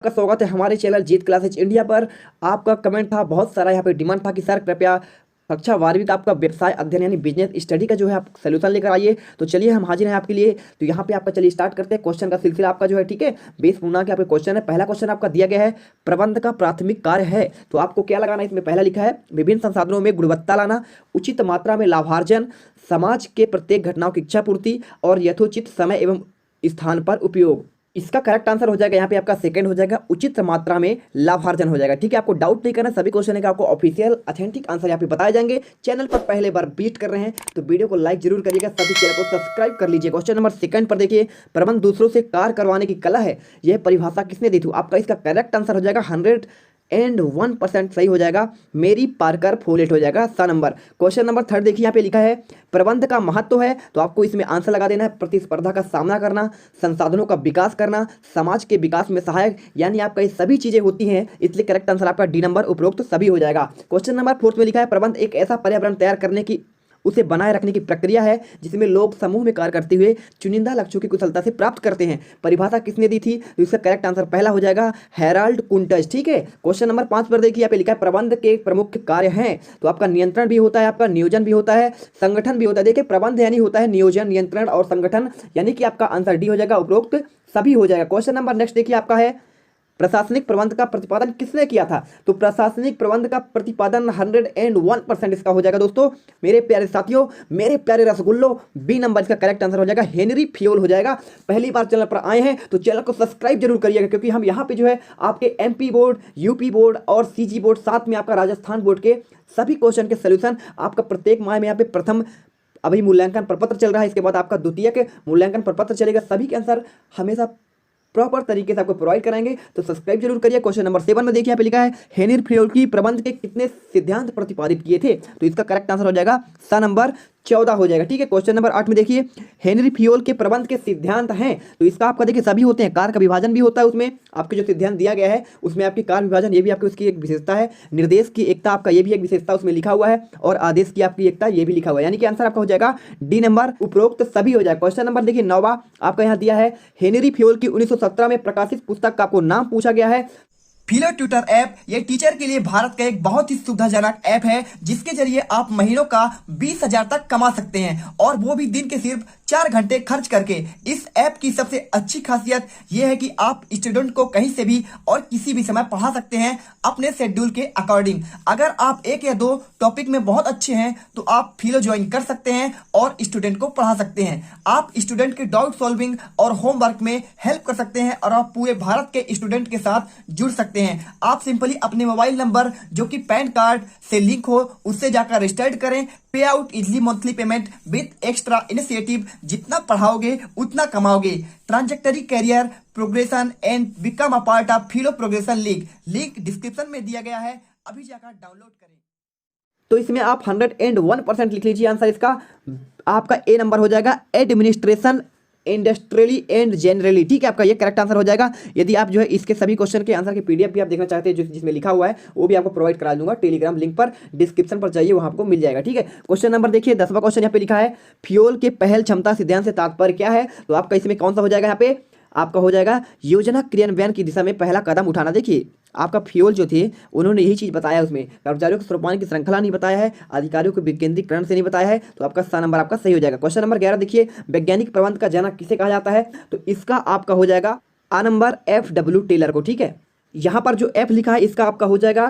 का स्वागत है हमारे चैनल जीत क्लासेज इंडिया पर। आपका कमेंट था बहुत सारा, यहाँ पे डिमांड था कि सर कृपया कक्षा 12वीं का आपका व्यवसाय अध्ययन यानी बिजनेस स्टडी का जो है आप सोल्यूशन लेकर आइए। तो चलिए हम हाजिर हैं आपके लिए। तो यहाँ पे आपका चलिए स्टार्ट करते हैं क्वेश्चन का सिलसिला आपका जो है, ठीक है। 20 पूर्णांक के आपके क्वेश्चन है। पहला क्वेश्चन आपका दिया गया है, प्रबंध का प्राथमिक कार्य है। तो आपको क्या लगाना है, इसमें पहला लिखा है विभिन्न संसाधनों में गुणवत्ता लाना, उचित मात्रा में लाभार्जन, समाज के प्रत्येक घटनाओं की इच्छा पूर्ति और यथोचित समय एवं स्थान पर उपयोग। इसका करेक्ट आंसर हो जाएगा यहाँ पे आपका सेकंड हो जाएगा, उचित मात्रा में लाभार्जन हो जाएगा, ठीक है। आपको डाउट नहीं करना, सभी क्वेश्चन है आपको ऑफिशियल ऑथेंटिक आंसर यहाँ पे बताए जाएंगे। चैनल पर पहले बार विजिट कर रहे हैं तो वीडियो को लाइक जरूर करिएगा, सभी चैनल को सब्सक्राइब कर लीजिए। क्वेश्चन नंबर सेकंड पर देखिए, प्रबंध दूसरों से कार्य करवाने की कला है, यह परिभाषा किसने दी थी। आपका इसका करेक्ट आंसर हो जाएगा 101% सही हो जाएगा, मेरी पार्कर फोलेट हो जाएगा सा नंबर। क्वेश्चन नंबर थर्ड देखिए, यहाँ पे लिखा है प्रबंध का महत्व है, तो आपको इसमें आंसर लगा देना है प्रतिस्पर्धा का सामना करना, संसाधनों का विकास करना, समाज के विकास में सहायक, यानी आपका ये सभी चीजें होती हैं, इसलिए करेक्ट आंसर आपका डी नंबर उपरोक्त सभी हो जाएगा। क्वेश्चन नंबर फोर्थ में लिखा है प्रबंध एक ऐसा पर्यावरण तैयार करने की, उसे बनाए रखने की प्रक्रिया है जिसमें लोग समूह में कार्य करते हुए चुनिंदा लक्ष्यों की कुशलता से प्राप्त करते हैं। परिभाषा किसने दी थी, तो इसका करेक्ट आंसर पहला हो जाएगा हेराल्ड कुंटज, ठीक है। क्वेश्चन नंबर 5 पर देखिए, यहाँ पे लिखा है प्रबंध के प्रमुख कार्य हैं, तो आपका नियंत्रण भी होता है, आपका नियोजन भी होता है, संगठन भी होता है। देखिए प्रबंध यानी होता है नियोजन, नियंत्रण और संगठन, यानी कि आपका आंसर डी हो जाएगा, उपरोक्त सभी हो जाएगा। क्वेश्चन नंबर नेक्स्ट देखिए, आपका है प्रशासनिक प्रबंध का प्रतिपादन किसने किया था, तो प्रशासनिक प्रबंध का प्रतिपादन 101% इसका हो जाएगा दोस्तों, मेरे प्यारे साथियों, मेरे प्यारे रसगुल्लो, बी नंबर इसका करेक्ट आंसर हो जाएगा, हेनरी फ्योल हो जाएगा। पहली बार चैनल पर आए हैं तो चैनल को सब्सक्राइब जरूर करिएगा, क्योंकि हम यहाँ पे जो है आपके MP बोर्ड, UP बोर्ड और CG बोर्ड, साथ में आपका राजस्थान बोर्ड के सभी क्वेश्चन के सोल्यूशन आपका प्रत्येक माह में यहाँ पे प्रथम अभी मूल्यांकन प्रपत्र चल रहा है, इसके बाद आपका द्वितीय के मूल्यांकन प्रपत्र चलेगा, सभी के आंसर हमेशा प्रॉपर तरीके से आपको प्रोवाइड कराएंगे, तो सब्सक्राइब जरूर करिए। क्वेश्चन नंबर 7 में देखिए, यहाँ पे लिखा है हेनरी फ्योल की प्रबंध के कितने सिद्धांत प्रतिपादित किए थे, तो इसका करेक्ट आंसर हो जाएगा सा नंबर 14 हो जाएगा, ठीक है। क्वेश्चन नंबर 8 में देखिए, हेनरी फ्योल के प्रबंध के सिद्धांत हैं, तो इसका आपका देखिए सभी होते हैं, कार्य का विभाजन भी होता है उसमें, आपके जो सिद्धांत दिया गया है उसमें आपकी कार्य विभाजन, ये भी आपकी उसकी एक विशेषता है, निर्देश की एकता आपका ये भी एक विशेषता उसमें लिखा हुआ है, और आदेश की आपकी एकता ये भी लिखा हुआ है, यानी कि आंसर आपका हो जाएगा डी नंबर, उपरोक्त सभी हो जाएगा। क्वेश्चन नंबर देखिए 9वां आपका यहाँ दिया है, हेनरी फ्योल की 1917 में प्रकाशित पुस्तक का आपको नाम पूछा गया है। फिलो ट्यूटर ऐप ये टीचर के लिए भारत का एक बहुत ही सुविधाजनक ऐप है, जिसके जरिए आप महीनों का 20,000 तक कमा सकते हैं, और वो भी दिन के सिर्फ 4 घंटे खर्च करके। इस ऐप की सबसे अच्छी खासियत यह है कि आप स्टूडेंट को कहीं से भी और किसी भी समय पढ़ा सकते हैं अपने शेड्यूल के अकॉर्डिंग। अगर आप 1 या 2 टॉपिक में बहुत अच्छे हैं तो आप फिलो ज्वाइन कर सकते हैं और स्टूडेंट को पढ़ा सकते हैं। आप स्टूडेंट के डाउट सॉल्विंग और होमवर्क में हेल्प कर सकते हैं, और आप पूरे भारत के स्टूडेंट के साथ जुड़ सकते हैं। आप सिंपली अपने मोबाइल नंबर जो कि पैन कार्ड से लिंक हो उससे जाकर रजिस्टर्ड करें, pay out easily monthly payment with extra initiative, जितना पढ़ाओगे उतना कमाओगे, trajectory career progression and become a part of philo progression league, link description में दिया गया है, अभी जाकर डाउनलोड करें। तो इसमें आप 101% लिख लीजिए आंसर इसका, आपका ए नंबर हो जाएगा, एडमिनिस्ट्रेशन इंडस्ट्रियली एंड जनरली, ठीक है, आपका ये करेक्ट आंसर हो जाएगा। यदि आप जो है इसके सभी क्वेश्चन के आंसर की PDF भी आप देखना चाहते हैं जिसमें लिखा हुआ है, वो भी आपको प्रोवाइड करा दूंगा टेलीग्राम लिंक पर, डिस्क्रिप्शन पर जाइए, वहां आपको मिल जाएगा, ठीक है। क्वेश्चन नंबर देखिए 10वां क्वेश्चन यहाँ पे लिखा है, फ्यूल के पहल क्षमता सिद्धांत से तात्पर्य क्या है, तो आपका इसमें कौन सा हो जाएगा, यहाँ पे आपका हो जाएगा योजना क्रियान्वयन की दिशा में पहला कदम उठाना। देखिए आपका फ्यूल जो थे उन्होंने यही चीज बताया, उसमें कर्मचारियों को सौंपने की श्रृंखला नहीं बताया है, अधिकारियों को विकेंद्रीकरण से नहीं बताया है, तो आपका सा नंबर आपका सही हो जाएगा। क्वेश्चन नंबर 11 देखिए, वैज्ञानिक प्रबंध का जनक किसे कहा जाता है, तो इसका आपका हो जाएगा आ नंबर FW टेलर को, ठीक है। यहाँ पर जो F लिखा है इसका आपका हो जाएगा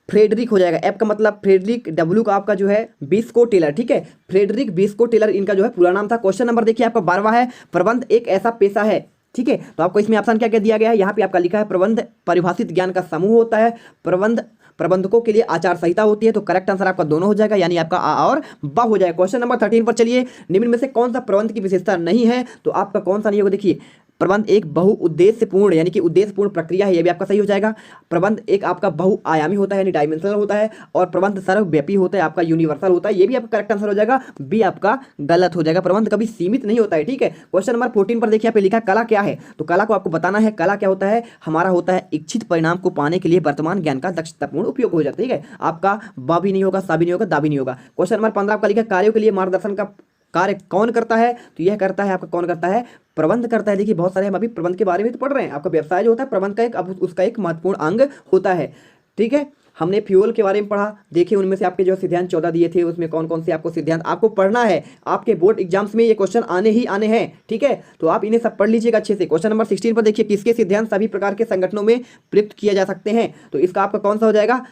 फ्रेडरिक हो जाएगा, F का मतलब फ्रेडरिक, W का आपका जो है बिस्को टेलर, ठीक है, फ्रेडरिक बिस्को टेलर इनका जो है पूरा नाम था। क्वेश्चन नंबर देखिए आपका 12वां है, प्रबंध एक ऐसा पेशा है, ठीक है, तो आपको इसमें ऑप्शन क्या क्या दिया गया है, यहाँ पे आपका लिखा है प्रबंध परिभाषित ज्ञान का समूह होता है, प्रबंधकों के लिए आचार संहिता होती है, तो करेक्ट आंसर आपका दोनों हो जाएगा, यानी आपका आ और बा हो जाएगा। क्वेश्चन नंबर 13 पर चलिए, निम्न में से कौन सा प्रबंध की विशेषता नहीं है, तो आपका कौन सा नहीं होगा, देखिए प्रबंध एक बहुउद्देश्यपूर्ण यानी कि उद्देश्यपूर्ण प्रक्रिया है, ये भी आपका सही हो जाएगा। प्रबंध एक आपका बहुआयामी होता है यानी डायमेंशनल होता है, और प्रबंध सर्वव्यापी होता है, आपका यूनिवर्सल होता है, ये भी आपका करेक्ट आंसर हो जाएगा, बी आपका गलत हो जाएगा, प्रबंध कभी सीमित नहीं होता है, ठीक है। क्वेश्चन नंबर 14 पर देखिए यहाँ पे लिखा कला क्या है, तो कला को आपको बताना है, कला क्या होता है, हमारा होता है इच्छित परिणाम को पाने के लिए वर्तमान ज्ञान का दक्षतापूर्ण उपयोग हो जाता है, ठीक है, आपका बा भी नहीं होगा, सा भी नहीं होगा, दा भी नहीं होगा। क्वेश्चन नंबर 15 आपका लिखा कार्यों के लिए मार्गदर्शन का कार्य कौन करता है, तो यह करता है आपका कौन करता है, प्रबंध करता है। देखिए बहुत सारे हम अभी प्रबंध के बारे में तो पढ़ रहे हैं। आपका व्यवसाय जो होता है प्रबंध का एक अब उसका एक महत्वपूर्ण अंग होता है। ठीक है, हमने फ्यूल के बारे में पढ़ा। देखिए उनमें से आपके जो सिद्धांत 14 दिए थे, उसमें कौन कौन से आपको सिद्धांत आपको पढ़ना है। आपके बोर्ड एग्जाम्स में ये क्वेश्चन आने ही आने हैं। ठीक है, तो आप इन्हें सब पढ़ लीजिएगा अच्छे से। क्वेश्चन नंबर 16 पर देखिए, किसके सिद्धांत सभी प्रकार के संगठनों में प्रयुक्त किए जा सकते हैं। तो इसका आपका कौन सा हो जाएगा,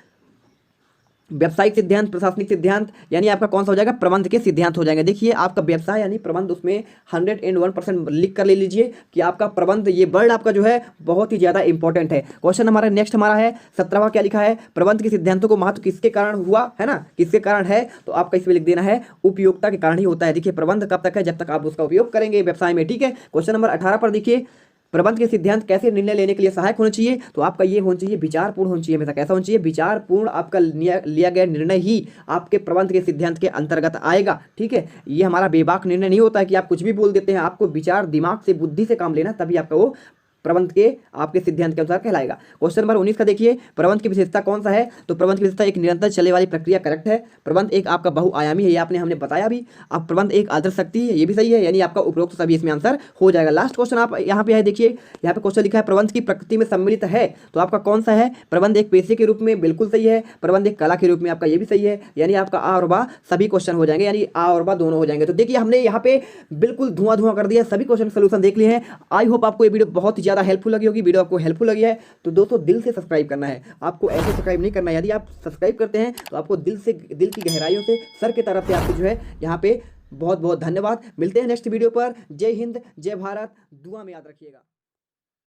व्यवसायिक सिद्धांत, प्रशासनिक सिद्धांत, यानी आपका कौन सा हो जाएगा, प्रबंध के सिद्धांत हो जाएंगे। देखिए आपका व्यवसाय यानी प्रबंध, उसमें 101% लिख कर ले लीजिए कि आपका प्रबंध, ये वर्ड आपका जो है बहुत ही ज़्यादा इंपॉर्टेंट है। क्वेश्चन हमारा नेक्स्ट हमारा है 17वां, क्या लिखा है, प्रबंध के सिद्धांतों को महत्व किसके कारण हुआ, है ना, किसके कारण है, तो आपका इसमें लिख देना है उपयोगिता के कारण ही होता है। देखिए प्रबंध कब तक है, जब तक आप उसका उपयोग करेंगे व्यवसाय में। ठीक है, क्वेश्चन नंबर 18 पर देखिए, प्रबंध के सिद्धांत कैसे निर्णय लेने के लिए सहायक होना चाहिए। तो आपका ये होना चाहिए, विचारपूर्ण होना चाहिए हमेशा। कैसा होना चाहिए, विचारपूर्ण। आपका लिया गया निर्णय ही आपके प्रबंध के सिद्धांत के अंतर्गत आएगा। ठीक है, ये हमारा बेबाक निर्णय नहीं होता है कि आप कुछ भी बोल देते हैं। आपको विचार, दिमाग से, बुद्धि से काम लेना, तभी आपका वो प्रबंध के आपके सिद्धांत के अनुसार कहलाएगा। क्वेश्चन नंबर 19 का देखिए, प्रबंध की विशेषता कौन सा है। तो प्रबंध की विशेषता एक निरंतर चलने वाली प्रक्रिया, करेक्ट है। प्रबंध एक आपका बहुआयामी है, ये आपने हमने बताया भी। अब प्रबंध एक आदर्श शक्ति है, ये भी सही है, यानी आपका उपरोक्त सभी इसमें आंसर हो जाएगा। लास्ट क्वेश्चन आप यहाँ पे है, देखिए यहाँ पे क्वेश्चन लिखा है, प्रबंध की प्रकृति में सम्मिलित है। तो आपका कौन सा है, प्रबंध एक पेशे के रूप में, बिल्कुल सही है। प्रबंध एक कला के रूप में, आपका ये भी सही है, यानी आपका आ और बा सभी क्वेश्चन हो जाएंगे, यानी आ और बा दोनों हो जाएंगे। तो देखिए हमने यहाँ पे बिल्कुल धुआं कर दिया, सभी क्वेश्चन सोल्यूशन देख लिए हैं। आई होप आपको ये वीडियो बहुत ही ज़्यादा हेल्पफुल लगी होगी। वीडियो आपको हेल्पफुल लगी है तो दोस्तों दिल से सब्सक्राइब करना है आपको, ऐसे सब्सक्राइब नहीं करना है। यदि आप सब्सक्राइब करते हैं तो आपको दिल से, दिल की गहराइयों से, सर की तरफ से आपको जो है यहाँ पे बहुत बहुत धन्यवाद। मिलते हैं नेक्स्ट वीडियो पर। जय हिंद, जय भारत, दुआ में याद रखिएगा।